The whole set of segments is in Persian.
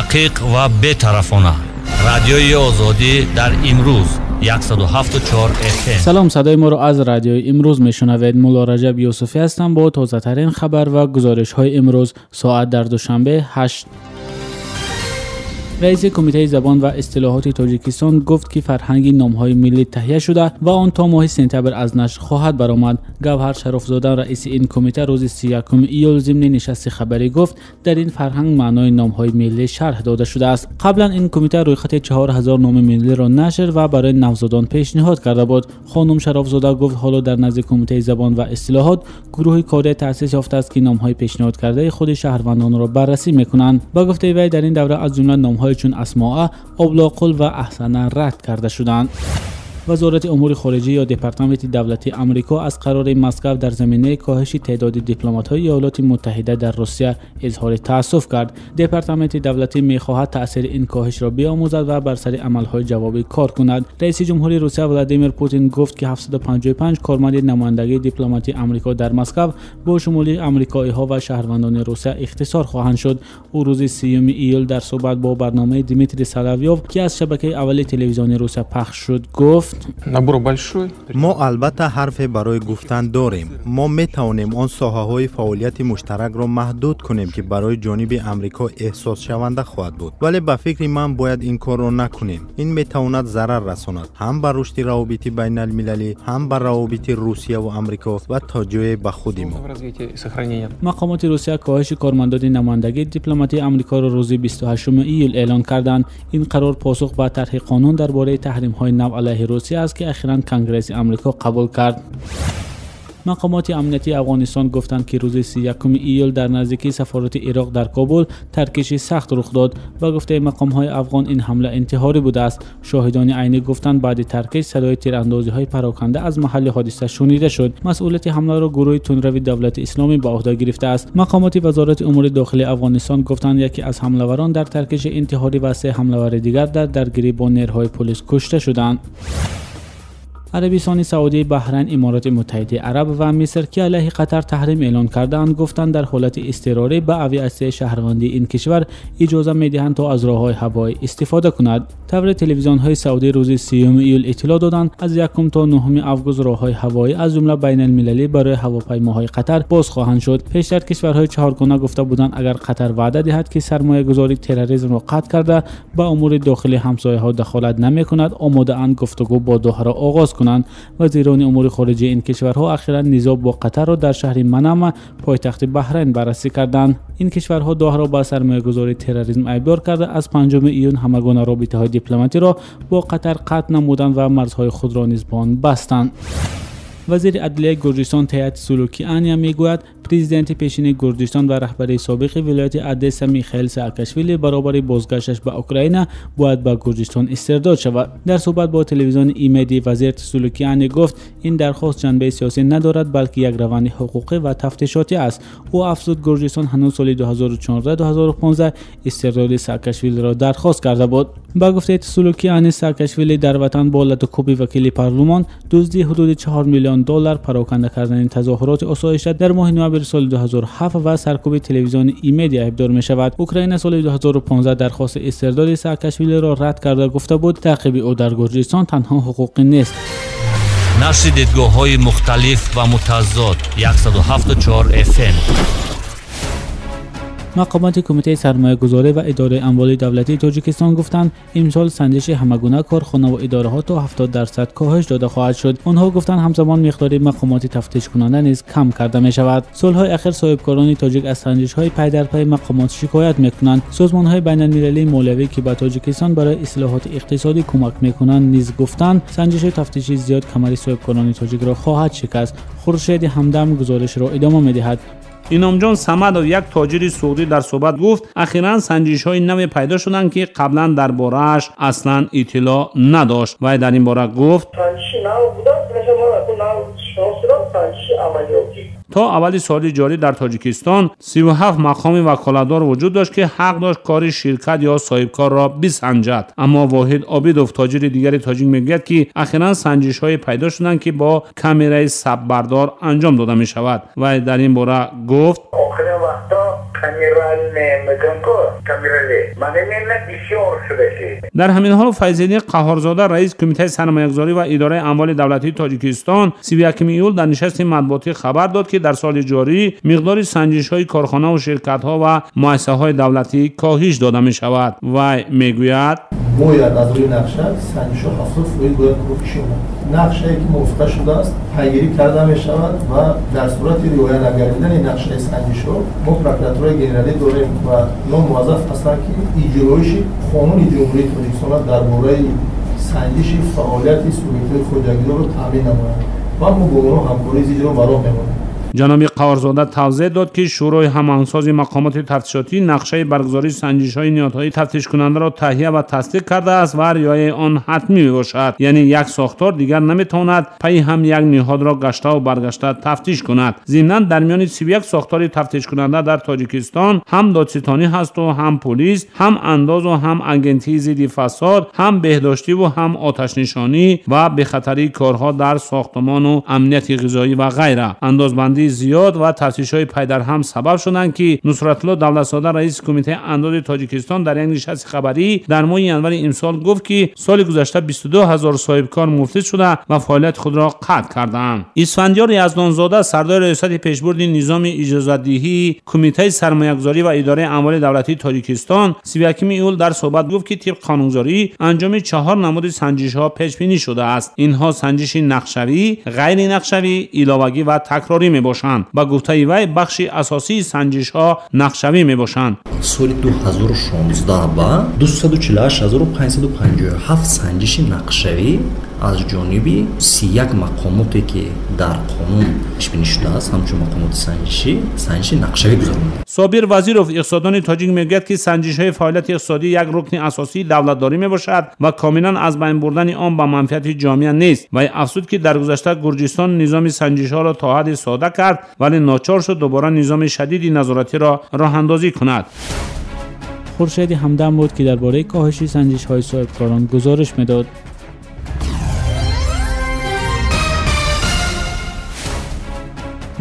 دقیق و بی‌طرفانه. رادیوی آزادی در امروز 107.4 FM. سلام، صدای ما رو از رادیوی امروز میشنوید. مولا رجب یوسفی هستم با تازه ترین خبر و گزارش های امروز ساعت در دوشنبه 8. رئیس کمیته زبان و اصطلاحات تاجیکستان گفت که فرهنگ نام‌های ملی تهیه شده و آن تا ماه سپتامبر از نشر خواهد برآمد. گوهر شرفزاده رئیس این کمیته روز 31 ایول ضمن نشست خبری گفت در این فرهنگ معنای نام‌های ملی شرح داده شده است. قبلا این کمیته رویخط 4000 نام ملی را نشر و برای نوزادان پیشنهاد کرده بود. خانم شرفزاده گفت حالا در نزد کمیته زبان و اصطلاحات گروهی کاری تأسیس یافته است که نام‌های پیشنهاد کرده خود شهروندان را بررسی می‌کنند. با گفته وی در این دوره از جمله نام‌های چون اسماء، ابلاغ و احسنه رد کرده شدند. وزارت امور خارجه یا دپارتمان دولتی آمریکا از قرار مسکو در زمینه کاهش تعداد دیپلمات‌های ایالات متحده در روسیه اظهار تأسف کرد. دپارتمان دولتی می‌خواهد تأثیر این کاهش را بیاموزد و بر سر عمل‌های جوابی کار کند. رئیس جمهوری روسیه ولادیمیر پوتین گفت که 755 کارمند نمایندگی دیپلماتی آمریکا در مسکو با شمول آمریکایی‌ها و شهروندان روسیه اختصار خواهند شد. او روز 30 ایول در صحبت با برنامه دیمیتری سالاویوف که از شبکه اول تلویزیونی روسیه پخش شد گفت: ما البته حرف برای گفتن داریم. ما می توانیم آن ساحه‌های فعالیت مشترک را محدود کنیم که برای جانب امریکا احساس شونده خواهد بود، ولی به فکر من باید این کار را نکنیم. این می تواند ضرر رساند هم بر رشد روابط بین المللی، هم بر روابط روسیه و آمریکا و تا جای به خود ما. مقامات روسیه کاهش کارمندان نمایندگی دیپلماتی آمریکا را روز 28 ایول اعلان کردند. این قرار پاسخ به طرح قانون درباره تحریم‌های نو علیه روسیه است که اخیراً کنگره آمریکا قبول کرد. مقامات امنیتی افغانستان گفتند که روز 31 ایول در نزدیکی سفارت عراق در کابل ترکشی سخت رخ داد. با گفته مقام‌های افغان این حمله انتحاری بوده است. شاهدان عینی گفتند بعد ترکش صدای تیراندازی‌های پراکنده از محل حادثه شنیده شد. مسئولیت حمله را گروه تندروی دولت اسلامی به عهده گرفته است. مقامات وزارت امور داخلی افغانستان گفتند یکی از حمله‌وران در ترکش انتحاری و 3 حمله‌ور دیگر در درگیری با نیروهای پلیس کشته شدند. عربستان سعودی، بحرین، امارات متحده عرب و مصر که علیه قطر تحریم اعلان کردند گفتند در حالت اضطراری به اویسه شهروندی این کشور اجازه میدهند تا از راههای هوایی استفاده کند. تبر تلویزیون‌های سعودی روز 30 ایول اطلاع دادند از 1 تا 9 آگوست راههای هوایی از جمله بین المللی برای هواپیماهای قطر باز خواهند شد. پیشتر کشورهای چهارگانه گفته بودند اگر قطر وعده دهد که سرمایه‌گذاری تروریسم را قطع کرده با امور داخلی همسایه‌ها دخالت نمی‌کند، آماده اند گفتگو با دوحه را آغاز کنند. وزیران امور خارجه این کشورها اخیراً نزاع با قطر را در شهر منامه پایتخت بحرین بررسی کردند. این کشورها دوحه را با سرمایه‌گذاری تروریسم ایبدار کرده از 5 ایون همگان رابطه‌های دیپلماتی را با قطر قطع نمودند و مرزهای خود را نیز بستند. وزیر عدلیه گرجستان تایت سولوکیان میگوید پرزیدنت پیشین گرجستان و رهبر سابق ولایت ادسا میخائیل ساکاشویلی برابر بازگشتش به اوکراین باید به گرجستان استرداد شود. در صحبت با تلویزیون ایمدی وزیر سولوکیان گفت این درخواست جنبه سیاسی ندارد بلکه یک روند حقوقی و تفتیشاتی است. او افزود گرجستان هنوز سال 2014-2015 استرداد ساکاشویلی را درخواست کرده بود. با گفته سولوکیان ساکاشویلی در وطن با لطوکوبی وکیل پارلمان دزدی حدود 4 میلیون دلار پراکنده کردن تظاهرات آسایش در ماه نوامبر سال 2007 و سرکوب تلویزیون ایمدیا ابدار می شود. اوکراین سال 2015 درخواست استرداد ساکاشویلی را رد کرده گفته بود تعقیب او در گرجستان تنها حقوقی نیست. نشر دیدگاه‌های مختلف و متضاد 107.4 FM. مقامات کمیته سرمایه‌گذاری و اداره اموال دولتی تاجیکستان گفتند امسال سنجش همگونه کارخانه و اداره‌ها تا 70% کاهش داده خواهد شد. آنها گفتند همزمان مقدار مقامات تفتیش کننده نیز کم کرده می شود. سالهای اخیر صاحبکاران تاجیک از سنجش‌های پی در پی مقامات شکایت می‌کنند. سازمان‌های بین‌المللی مولوی که به تاجیکستان برای اصلاحات اقتصادی کمک می‌کنند نیز گفتند سنجش تفتیشی زیاد کمر صاحبکاران تاجیک را خواهد شکست. خورشید همدم گزارش را ادامه می‌دهد. اینامجان صمد، یک تاجر سعودی، در صحبت گفت اخیراً سنجش‌های نوی پیدا شدند که قبلا درباره‌اش اصلاً اطلاع نداشت و در این باره گفت تا اول سال جاری در تاجیکستان 37 مقام وکالتدار وجود داشت که حق داشت کار شرکت یا صاحبکار را بسنجد. اما واحد عابدوف تاجر دیگر تاجیک میگوید که اخیراً سنجش‌های پیدا شدند که با کامرای صف بردار انجام داده می شود و در این باره گفت آخرین وقتا در همین حال فیض‌الدین قهارزاده رئیس کمیته سرمایه‌گذاری و اداره اموال دولتی تاجیکستان 31 ایول در نشست مطبوعاتی خبر داد که در سال جاری مقدار سنجش‌های کارخانه و شرکت‌ها و مؤسسه‌های دولتی کاهش داده می‌شود و می‌گوید باید از روی نقشه سنجش‌ها 70% باید کاهش یابد. نقشه‌ای که موافقه شده است پیگیری کرده می‌شود و در صورت رعایت نکردن نقشه سنجش‌ها ما پروکراتورای گنرالی داریم و ناموظف هستند که اجرایش قانون جمهوری تاجیکستان درباره سنجش فعالیت سوبیک‌های خودجویدار رو تامین نمایند و ما با اونها همکاری زیاد رو برای می‌کنیم. جناب قهارزاده توضیح داد که شورای هماهنگساز مقامات تفتیشاتی نقشه برگزاری سنجش‌های نیازهای تفتیش کننده را تهیه و تصدیق کرده است و رعایت آن حتمی میباشد. یعنی یک ساختار دیگر نمیتواند پی هم یک نهاد را گشته و برگشته تفتیش کند. ضمناً در میان 31 ساختار تفتیش کننده در تاجیکستان هم دادستانی هست و هم پلیس، هم انداز و هم اگنتی ضد فساد، هم بهداشتی و هم آتش نشانی و به خطری کارها در ساختمان و امنیت غذایی و غیره. اندازبندی زیاد و تفتیش‌های پی در هم سبب شدند که نصرت الله دولت‌زاده رئیس کمیته انداز تاجیکستان در یک نشست خبری در ماه ینور امسال گفت که سال گذشته 22000 صاحبکار مفلس شده و فعالیت خود را قطع کردند. اسفندیار یزدانزاده سردار ریاست پیشبرد نظام اجازه‌دهی کمیته سرمایه‌گذاری و اداره اموال دولتی تاجیکستان 31 ایول در صحبت گفت که طبق قانونگذاری انجام 4 نماد سنجش‌ها پیش بینی شده است. اینها سنجش نقشوی، غیر نقشوی، علاوگی و تکراری میباشند. با گفته وی بخش اساسی سنجش‌ها نقشوی میباشند. سال 2016 با 248557 سنجش نقشوی از جانب 31 مقاماتی که در قانون پیش بینی شده است همچون مقامات سنجش نقشوی گذارده. صابر وزیرов اقتصاددان تاجیک میگوید که سنجش‌های فعالیت اقتصادی یک رکن اساسی دولتداری میباشد و کاملا از بین بردن آن به منفعت جامعه نیست و افزود که در گذشته گرجستان نظام سنجش‌ها را تا حدی ساده کرد ولی ناچار شد دوباره نظام شدید نظارتی را راه اندازی کند. خورشید همدم بود که درباره کاهش سنجش‌های صاحبکاران گزارش میداد.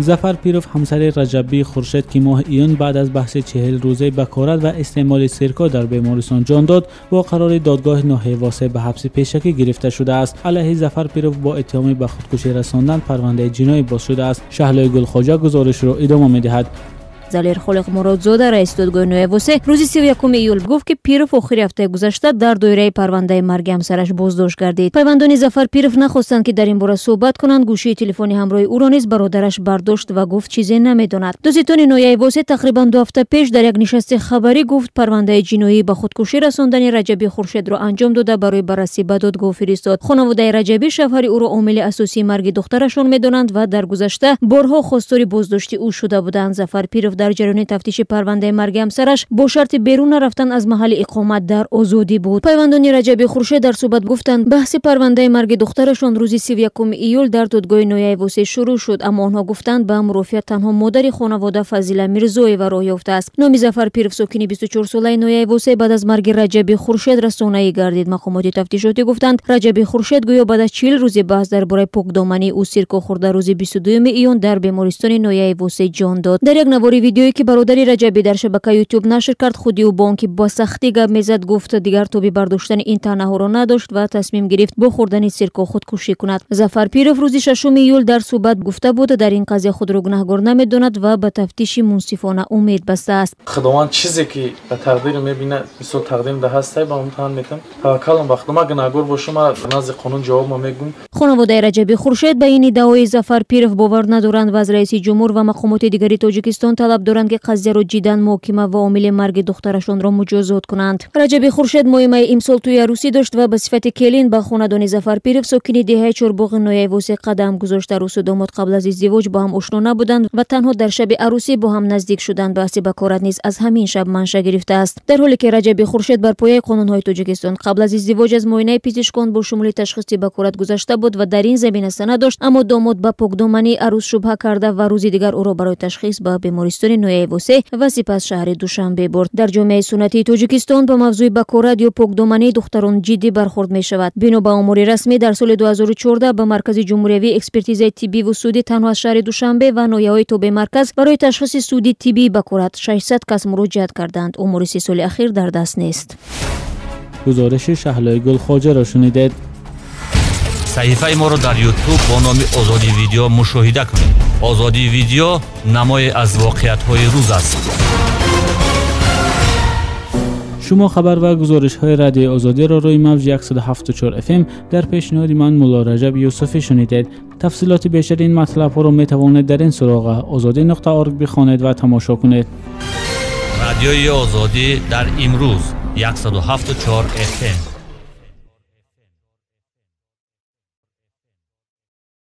ظفر پیروف همسر رجبی خورشید که ماه ایون بعد از بحث 40 روزه بکارت و استعمال سرکا در بیمارستان جان داد با قرار دادگاه ناحیه به حبس پیشکی گرفته شده است. علیه ظفر پیروف با اتهام به خودکشی رساندن پرونده جنایی باز شده است. شهلای گلخواجه گزارش را ادامه می‌دهد. زالیر خالق مرادزاده رئیس دادگاه نویه واسه روز 31 ایول گفت که پیروف آخر هفته گذشته در دایره پرونده مرگ همسرش بازداشت گردید. پیوندان ظفر پیروف نخواستند که در این باره صحبت کنند. گوشی تلفنی همراه او را نیز برادرش برداشت و گفت چیزی نمیداند. دادستان نویه واسه تقریبا 2 هفته پیش در یک نشست خبری گفت پرونده جنایی به خودکشی رساندن رجبی خورشید را انجام داده برای بررسی به دادگاه فرستاد. خانواده رجبی شوهر او را عامل اساسی مرگ دخترشان میدانند و در گذشته بارها خواستار بازداشت او شده بودند. ظفر پیروف در جریان تفتیش پرونده مرگ همسرش با شرط بیرون رفتن از محل اقامت در آزادی بود. پیوندان رجبی خورشید در صحبت گفتند بحث پرونده مرگ دخترشان روز 31 ایول در دادگاه نویه واسه شروع شد، اما آنها گفتند به مرافعت تنها مادر خانواده فضیله میرزایeva راه یافته است. نام ظفر پیروف ساکن 24 ساله نویه واسه بعد از مرگ رجبی خورشید رسانه‌ای گردید. مقامات تفتیشاتی گفتند رجبی خورشید گویا بعد از 40 روز بحث درباره پاکدامنی او سرکا خورده روز 22 ایون در بیمارستان نویه واسه جان داد. در یک نواری ویدیویی که برادر رجبی در شبکه یوتیوب نشر کرد خودی او با آنکه با سختی گپ میزد گفت دیگر توبی برداشتن این تنها را نداشت و تصمیم گرفت با خوردن سرکا خودکشی کند. ظفر پیروف روز 6 ایول در صحبت گفته بود در این قضیه خود را گناهکار نمیداند و به تفتیش منصفانه امید بسته است. خداوند چیزی که به تقدیر میبینه مثل تقدیر ده هستی با امتحان میتم توکلم به خدا. ما گناهکار باشم نزد قانون جواب ما میگم. خانواده رجبی خورشید به این ادعای ظفر پیروف باور ندارند و از رئیس جمهور و مقامات دیگری تاجیکستان طلب دارند که قضیه را جداً محاکمه و عامل مرگ دخترشان را مجازات کنند. رجبی خورشید ماه امسال توی عروسی داشت و به صفت کلین به خاندان ظفر پیروف ساکن دهه چهارباغ نویه واسه قدم گذاشت. عروس و داماد قبل از ازدواج با هم آشنا نبودند و تنها در شب عروسی با هم نزدیک شدند. بحث بکارت نیز از همین شب منشأ گرفته است. در حالی که رجبی خورشید بر پایه قانون‌های تاجیکستان قبل از ازدواج از معاینه پزشکان با شمول تشخیص بکارت گذشته بود و در این زمینه سند داشت، اما داماد به پاکدامنی عروس شبهه کرده و روزی دیگر او را برای تشخیص به بیمارستان شهرداری نویوسه و سپس شهر دوشنبه برد. در جامعه سنتی تاجیکستان با موضوع بکارت یا پاکدامنی دختران جدی برخورد می شود. بنا به امور رسمی در سال 2014 به مرکز جمهوری اکسپرتیز طبی و سودی تنها از شهر دوشنبه و نویای توبه مرکز برای تشخیص سودی طبی بکارت 600 کس مراجعت کردند. امور 3 سال اخیر در دست نیست. گزارش شهلای گل خواجه را شنیدید. صحیفه ما را در یوتیوب با نام آزادی ویدیو مشاهده کنید. آزادی ویدیو نمای از واقعیت‌های روز است. شما خبر و گزارش‌های رادیو آزادی را روی موج 107.4 FM در پیشنهاد من مولا رجب یوسفی شنیدید. تفصیلات بیشتر این مطلب‌ها را می‌توانید در این سراغ azadi.org بخوانید و تماشا کنید. رادیوی آزادی در امروز 107.4 FM